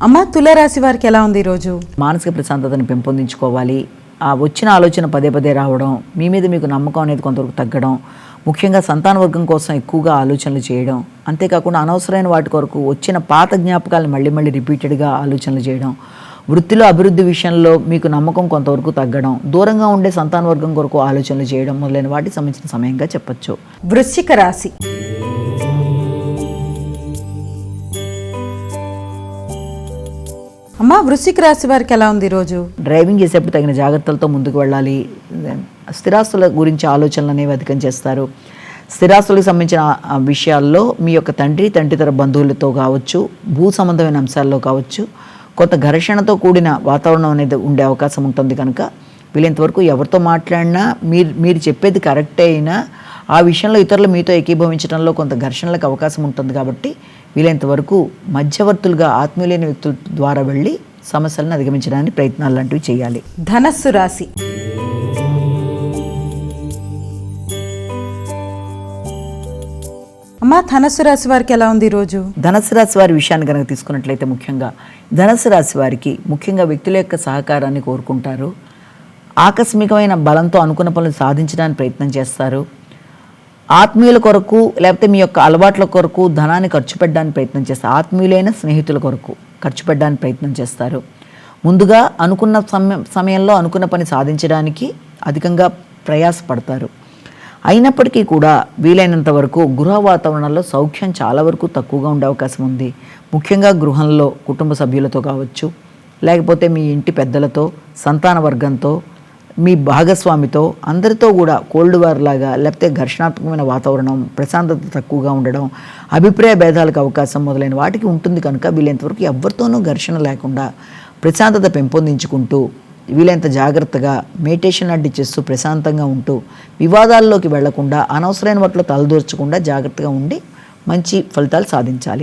అమ్మ, తులారాశి వారికి ఎలా ఉంది ఈరోజు? మానసిక ప్రశాంతతను పెంపొందించుకోవాలి. ఆ వచ్చిన ఆలోచన పదే పదే రావడం, మీ మీద మీకు నమ్మకం అనేది కొంతవరకు తగ్గడం, ముఖ్యంగా సంతాన వర్గం కోసం ఎక్కువగా ఆలోచనలు చేయడం, అంతేకాకుండా అనవసరమైన వాటి కొరకు వచ్చిన పాత జ్ఞాపకాలను మళ్ళీ మళ్ళీ రిపీటెడ్గా ఆలోచనలు చేయడం, వృత్తిలో అభివృద్ధి విషయంలో మీకు నమ్మకం కొంతవరకు తగ్గడం, దూరంగా ఉండే సంతాన వర్గం కొరకు ఆలోచనలు చేయడం మొదలైన వాటికి సంబంధించిన సమయంగా చెప్పచ్చు. వృశ్చిక రాశి. అమ్మ, వృశ్చిక రాశి వారికి ఎలా ఉంది ఈరోజు? డ్రైవింగ్ చేసేప్పుడు తగిన జాగ్రత్తలతో ముందుకు వెళ్ళాలి. స్థిరాస్తుల గురించి ఆలోచనలు అనేవి అధికం చేస్తారు. స్థిరాస్తులకు సంబంధించిన విషయాల్లో మీ యొక్క తండ్రితర బంధువులతో కావచ్చు, భూ సంబంధమైన అంశాల్లో కావచ్చు, కొంత ఘర్షణతో కూడిన వాతావరణం అనేది ఉండే అవకాశం ఉంటుంది. కనుక వీలైనంతవరకు ఎవరితో మాట్లాడినా మీరు చెప్పేది కరెక్టే అయినా ఆ విషయంలో ఇతరులు మీతో ఏకీభవించడంలో కొంత ఘర్షణలకు అవకాశం ఉంటుంది. కాబట్టి వీలైనంతవరకు మధ్యవర్తులుగా ఆత్మీయులైన వ్యక్తుల ద్వారా వెళ్ళి సమస్యలను అధిగమించడానికి ప్రయత్నాలు లాంటివి చేయాలి. ధనస్సు రాశి. అమ్మ, ధనస్సు రాశి వారికి ఎలా ఉంది ఈరోజు? ధనస్సు రాశి వారి విషయాన్ని కనుక తీసుకున్నట్లయితే ముఖ్యంగా ధనస్సు రాశి వారికి ముఖ్యంగా వ్యక్తుల యొక్క సహకారాన్ని కోరుకుంటారు. ఆకస్మికమైన బలంతో అనుకున్న పనులు సాధించడానికి ప్రయత్నం చేస్తారు. ఆత్మీయుల కొరకు లేకపోతే మీ యొక్క అలవాట్ల కొరకు ధనాన్ని ఖర్చు పెట్టడానికి ప్రయత్నం చేస్తారు. ఆత్మీయులైన స్నేహితుల కొరకు ఖర్చు పెట్టడానికి ప్రయత్నం చేస్తారు. ముందుగా అనుకున్న సమయంలో అనుకున్న పని సాధించడానికి అధికంగా ప్రయాసపడతారు. అయినప్పటికీ కూడా వీలైనంత వరకు గృహ వాతావరణంలో సౌఖ్యం చాలా వరకు తక్కువగా ఉండే అవకాశం ఉంది. ముఖ్యంగా గృహంలో కుటుంబ సభ్యులతో కావచ్చు, లేకపోతే మీ ఇంటి పెద్దలతో, సంతాన వర్గంతో, మీ భాగస్వామితో, అందరితో కూడా కోల్డ్ వార్ లాగా లేకపోతే ఘర్షణాత్మకమైన వాతావరణం, ప్రశాంతత తక్కువగా ఉండడం, అభిప్రాయ భేదాలకు అవకాశం మొదలైన వాటికి ఉంటుంది. కనుక వీలైనంతవరకు ఎవరితోనూ ఘర్షణ లేకుండా ప్రశాంతత పెంపొందించుకుంటూ వీలైనంత జాగ్రత్తగా మెడిటేషన్ లాంటి చేస్తూ ప్రశాంతంగా ఉంటూ వివాదాల్లోకి వెళ్లకుండా అనవసరమైన వాటిలో తలదూర్చకుండా జాగ్రత్తగా ఉండి మంచి ఫలితాలు సాధించాలి.